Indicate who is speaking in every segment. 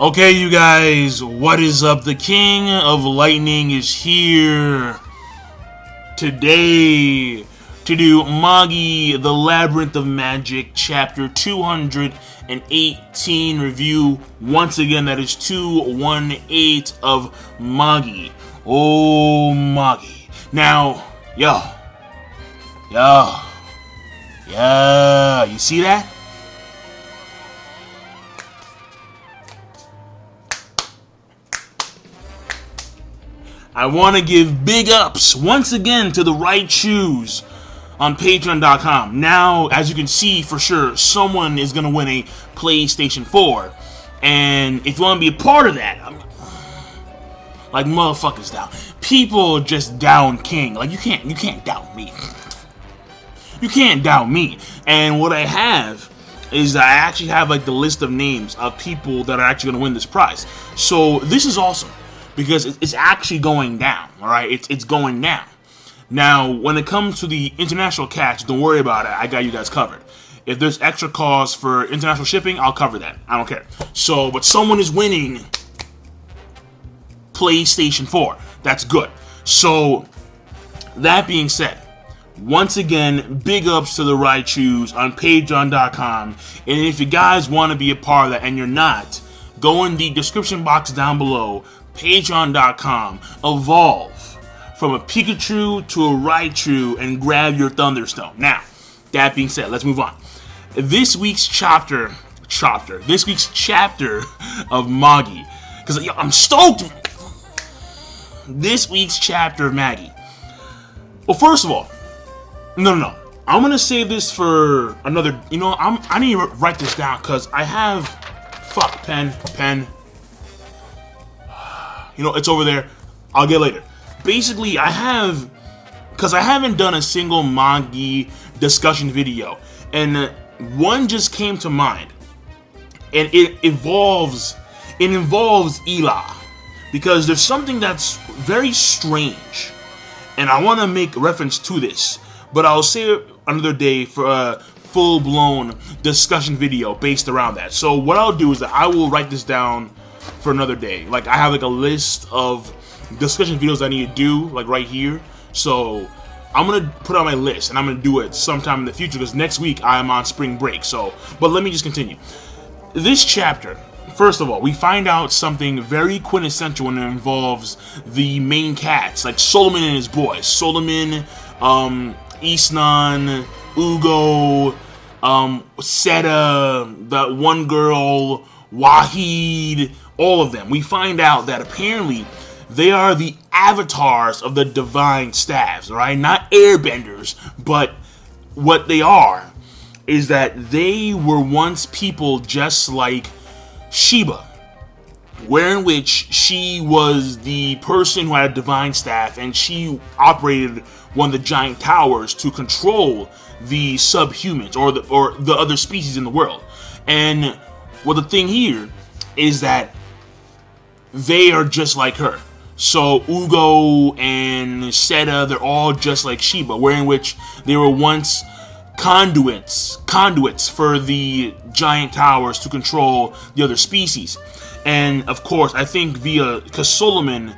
Speaker 1: Okay, you guys, what is up? The King of Lightning is here today to do Magi, the Labyrinth of Magic, chapter 218 review. Once again, that is 218 of Magi. Oh, Magi. Now, you see that? I want to give big ups once again to the right shoes on Patreon.com. Now, as you can see for sure, someone is going to win a PlayStation 4. And if you want to be a part of that, like motherfuckers down. People just down King. Like you can't doubt me. You can't doubt me. And what I have is I actually have like the list of names of people that are actually going to win this prize. So this is awesome. Because it's actually going down, alright? It's going down. Now, when it comes to the international catch, don't worry about it. I got you guys covered. If there's extra costs for international shipping, I'll cover that. I don't care. So, but someone is winning PlayStation 4. That's good. So, that being said, once again, big ups to the right shoes on Patreon.com. And if you guys want to be a part of that and you're not, go in the description box down below. Patreon.com. Evolve from a Pikachu to a Raichu and grab your Thunderstone. Now, that being said, let's move on. This week's chapter of Magi, because I'm stoked. This week's chapter of Magi. Well, first of all, no. I'm gonna save this for another. I need to write this down because I have pen. It's over there. I'll get it later. Basically, because I haven't done a single Magi discussion video, and one just came to mind, and it involves Ela, because there's something that's very strange, and I want to make reference to this, but I'll save it another day for a full-blown discussion video based around that. So what I'll do is that I will write this down for another day. Like I have like a list of discussion videos I need to do, like right here. So I'm gonna put on my list and I'm gonna do it sometime in the future because next week I'm on spring break. So, but let me just continue. This chapter, first of all, we find out something very quintessential when it involves the main cats, like Solomon and his boys. Solomon, Isnan, Ugo, Seta, that one girl, Wahid, all of them. We find out that apparently they are the avatars of the Divine Staves, right? Not airbenders, but what they are is that they were once people just like Sheba, wherein which she was the person who had a divine staff and she operated one of the giant towers to control the subhumans or the other species in the world. And well, the thing here is that they are just like her. So Ugo and Seta, they're all just like Sheba, wherein which they were once conduits for the giant towers to control the other species. And of course, I think because Solomon,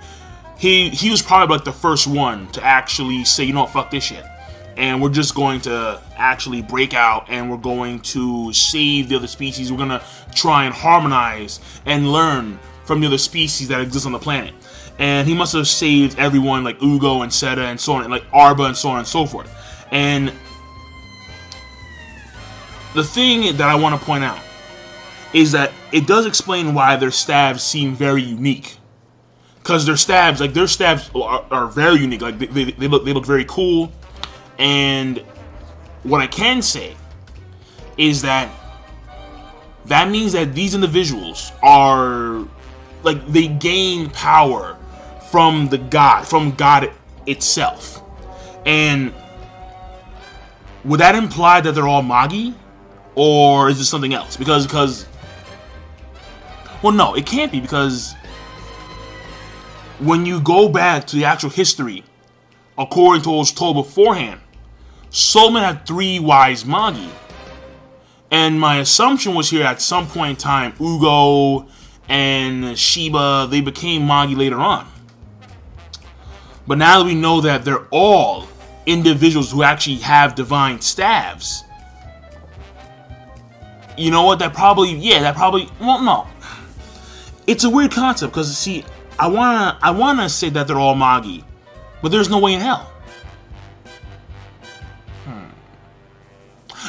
Speaker 1: he was probably like the first one to actually say, fuck this shit. And we're just going to actually break out and we're going to save the other species. We're going to try and harmonize and learn from the other species that exist on the planet. And he must have saved everyone like Ugo and Seta and so on, and like Arba and so on and so forth. And the thing that I want to point out is that it does explain why their staves seem very unique. Because their staves are very unique. Like they look very cool. And what I can say is that means that these individuals are like they gain power from God itself. And would that imply that they're all Magi, or is it something else? Because well, no, it can't be, because when you go back to the actual history, according to what was told beforehand, Solomon had 3 wise Magi. And my assumption was here at some point in time, Ugo and Sheba, they became Magi later on. But now that we know that they're all individuals who actually have divine staves, you know what? That probably, well, no. It's a weird concept because, see, I wanna say that they're all Magi, but there's no way in hell.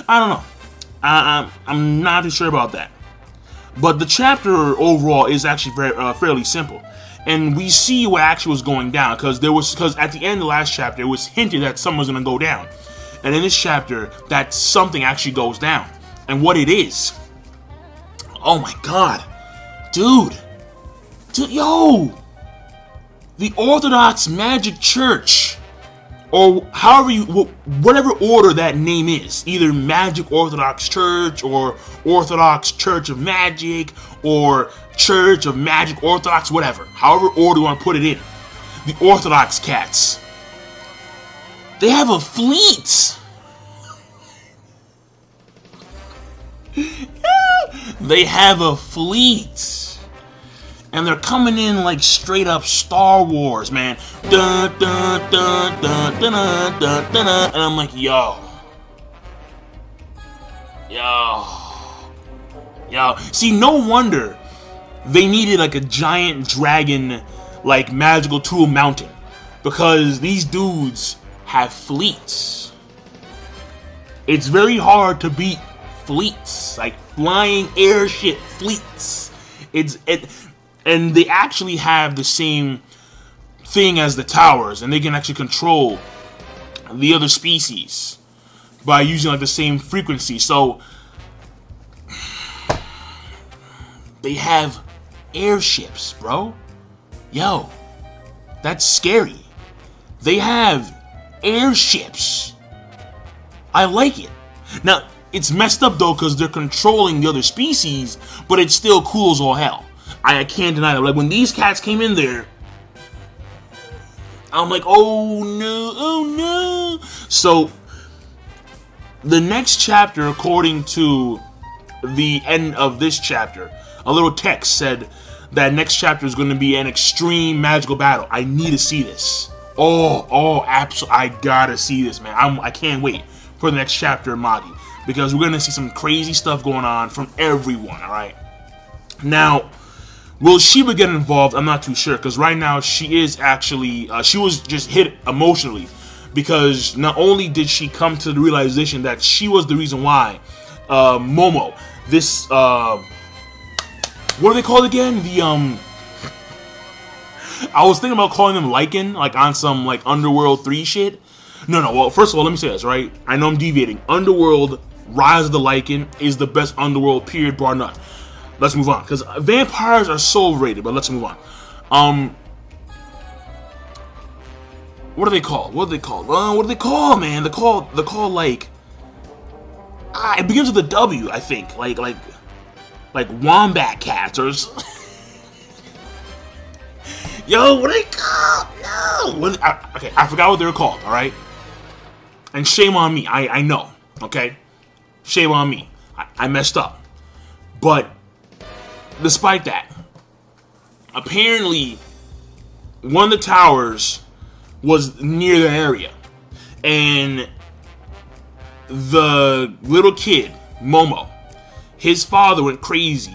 Speaker 1: I don't know. I'm not too sure about that. But the chapter overall is actually fairly simple, and we see what actually was going down because at the end of the last chapter it was hinted that something was going to go down, and in this chapter that something actually goes down, and what it is. Oh my God, dude, yo, the Orthodox Magic Church, or whatever order that name is, either Magic Orthodox Church or Orthodox Church of Magic or Church of Magic Orthodox, whatever, however order you want to put it in, the Orthodox cats, they have a fleet. They have a fleet. And they're coming in like straight up Star Wars, man. Dun, dun, dun, dun, dun, dun, dun, dun. And I'm like, yo. See, no wonder they needed like a giant dragon, like magical tool mountain, because these dudes have fleets. It's very hard to beat fleets, like flying airship fleets. And they actually have the same thing as the towers, and they can actually control the other species by using like the same frequency. So they have airships, bro. Yo, that's scary. They have airships. I like it. Now, it's messed up though because they're controlling the other species, but it's still cool as all hell. I can't deny that. Like, when these cats came in there, I'm like, oh no. So, the next chapter, according to the end of this chapter, a little text said that next chapter is going to be an extreme magical battle. I need to see this. Absolutely. I gotta see this, man. I can't wait for the next chapter of Magi, because we're going to see some crazy stuff going on from everyone, alright? Now, will Sheba get involved? I'm not too sure, because right now she is actually, she was just hit emotionally, because not only did she come to the realization that she was the reason why Momo, this, what are they called again? I was thinking about calling them Lycan, like on some like Underworld 3 shit. No, well, first of all, let me say this, right? I know I'm deviating. Underworld, Rise of the Lycan is the best Underworld, period, bar none. Let's move on, because vampires are so overrated, but let's move on. What are they called? What do they call, man? They call like... it begins with a W, I think. Like wombat cats, or... Yo, what are they called? No! Okay, I forgot what they were called, alright? And shame on me, I know, okay? Shame on me. I messed up. But... despite that, apparently one of the towers was near the area, and the little kid, Momo, his father went crazy,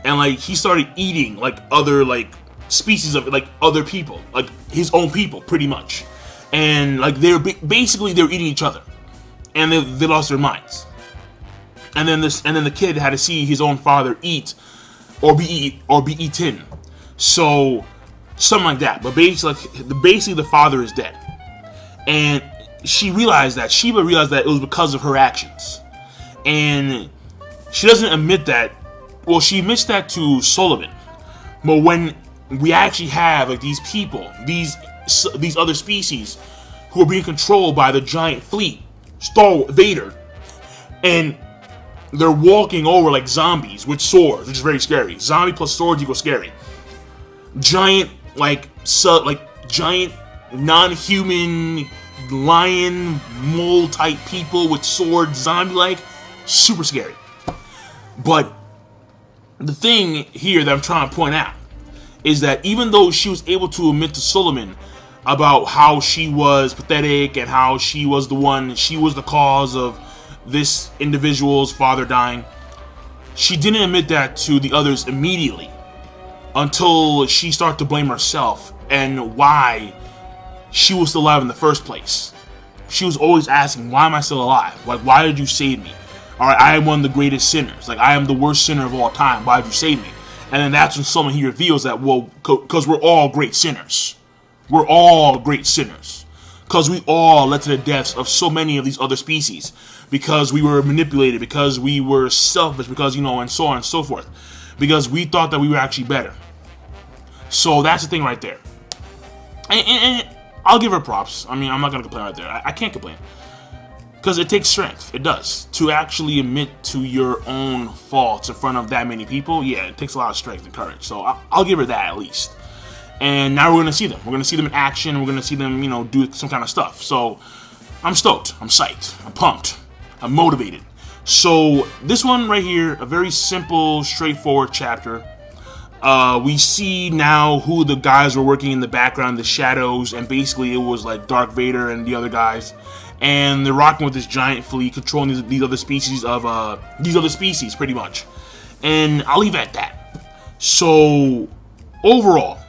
Speaker 1: and like he started eating like other like species of like other people, like his own people, pretty much, and like they're eating each other, and they lost their minds, and then the kid had to see his own father eat. Or be eaten, so something like that. But basically, the father is dead, and Sheba realized that it was because of her actions, and she doesn't admit that. Well, she admits that to Sullivan, but when we actually have like these people, these other species, who are being controlled by the giant fleet, Vader, and they're walking over like zombies with swords, which is very scary. Zombie plus swords equals scary. Giant, giant non-human lion mole type people with swords, zombie-like, super scary. But the thing here that I'm trying to point out is that even though she was able to admit to Solomon about how she was pathetic and how she was the cause of this individual's father dying, she didn't admit that to the others immediately until she started to blame herself and why she was still alive in the first place. She was always asking, why am I still alive? Like, why did you save me? Alright, I am one of the greatest sinners. Like, I am the worst sinner of all time. Why did you save me? And then that's when Solomon, he reveals that, well, because we're all great sinners. We're all great sinners. Because we all led to the deaths of so many of these other species. Because we were manipulated. Because we were selfish. Because, and so on and so forth. Because we thought that we were actually better. So that's the thing right there. And I'll give her props. I mean, I'm not going to complain right there. I can't complain. Because it takes strength. It does. To actually admit to your own faults in front of that many people, yeah, it takes a lot of strength and courage. So I'll give her that at least. And now we're going to see them. We're going to see them in action. We're going to see them, do some kind of stuff. So I'm stoked. I'm psyched. I'm pumped. I'm motivated. So this one right here, a very simple, straightforward chapter. We see now who the guys were working in the background, the shadows, and basically it was like Darth Vader and the other guys. And they're rocking with this giant fleet, controlling these other species pretty much. And I'll leave it at that. So overall,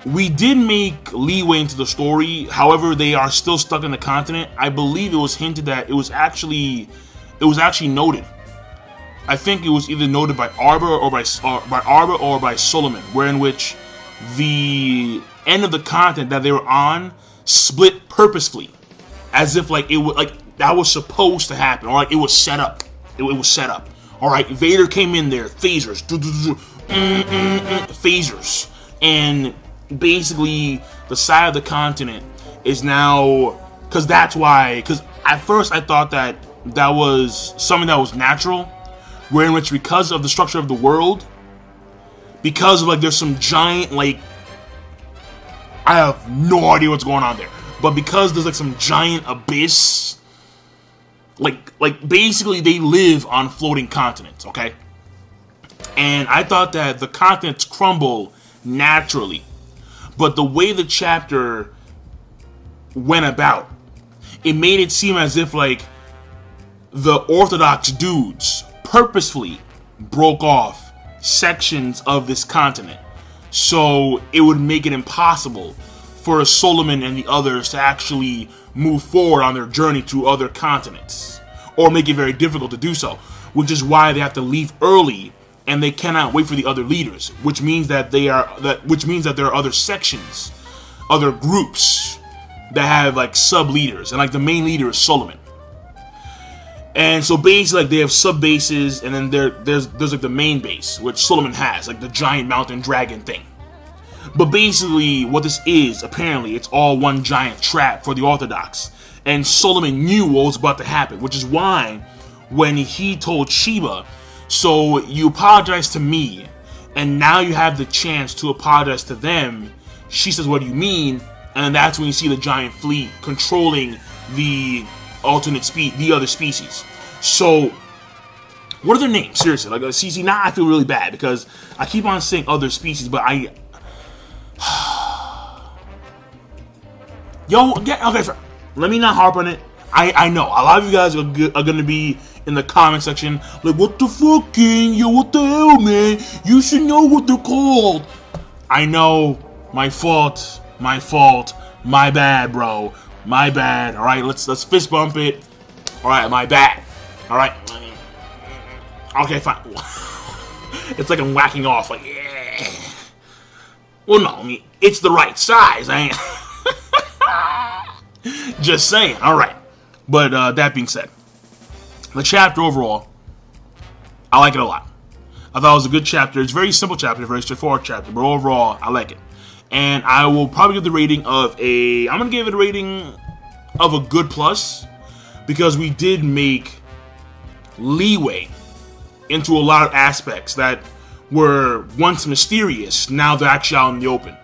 Speaker 1: we did make leeway into the story. However, they are still stuck in the continent. I believe it was hinted that it was actually noted. I think it was either noted by Arba or by Solomon, wherein which the end of the continent that they were on split purposefully, as if like it was like that was supposed to happen, or like it was set up. It was set up. All right, Vader came in there, phasers, phasers, and basically the side of the continent is now because at first I thought that was something that was natural, wherein which because of the structure of the world, because of like there's some giant like I have no idea what's going on there. But because there's like some giant abyss, like basically they live on floating continents, okay? And I thought that the continents crumble naturally. But the way the chapter went about, it made it seem as if like the Orthodox dudes purposefully broke off sections of this continent. So it would make it impossible for Solomon and the others to actually move forward on their journey to other continents, or make it very difficult to do so, which is why they have to leave early and they cannot wait for the other leaders, which means that there are other sections, other groups that have like sub leaders, and like the main leader is Solomon. And so basically like they have sub bases, and then there's like the main base which Solomon has, like the giant mountain dragon thing. But basically what this is, apparently it's all one giant trap for the Orthodox, and Solomon knew what was about to happen, which is why when he told Sheba, so you apologize to me and now you have the chance to apologize to them, she says, what do you mean? And that's when you see the giant fleet controlling the the other species. So what are their names? Seriously, like see, now I feel really bad because I keep on saying other species, but okay, let me not harp on it. I know a lot of you guys are gonna be in the comment section like, what the fuck, King? Yo, what the hell, man? You should know what they're called. I know, my fault, my bad, bro, my bad. All right, let's fist bump it. All right, my bad. All right, okay, fine. It's like I'm whacking off, like, yeah. Well, no, I mean, it's the right size. I ain't just saying. All right, but that being said, the chapter overall, I like it a lot. I thought it was a good chapter. It's a very simple chapter, a very straightforward chapter, but overall, I like it. And I will probably give the rating of I'm gonna give it a rating of a good plus, because we did make leeway into a lot of aspects that were once mysterious. Now they're actually out in the open.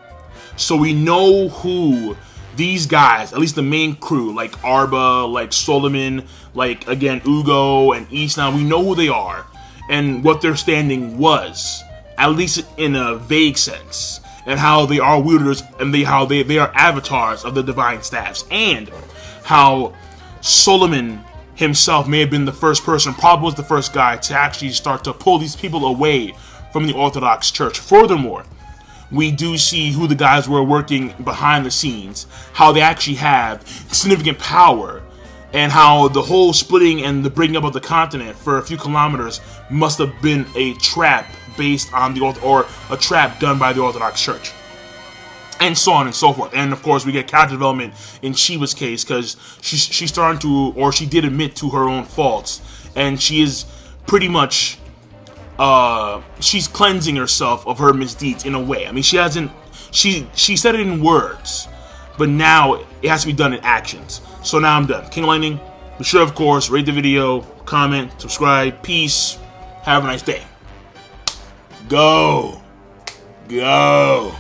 Speaker 1: So we know who these guys, at least the main crew, like Arba, like Solomon, like again Ugo and East, now we know who they are. and what their standing was, at least in a vague sense, and how they are wielders and how they are avatars of the Divine Staves, and how Solomon himself may have been the first person, probably was the first guy, to actually start to pull these people away from the Orthodox Church. Furthermore, we do see who the guys were working behind the scenes, how they actually have significant power, and how the whole splitting and the breaking up of the continent for a few kilometers must have been a trap based on or a trap done by the Orthodox Church, and so on and so forth. And of course, we get character development in Sheba's case, because she's starting to, or she did admit to her own faults, and she is pretty much she's cleansing herself of her misdeeds in a way. I mean, she said it in words, but now it has to be done in actions. So now I'm done. King of Lightning, be sure, of course, rate the video, comment, subscribe. Peace. Have a nice day. Go. Go.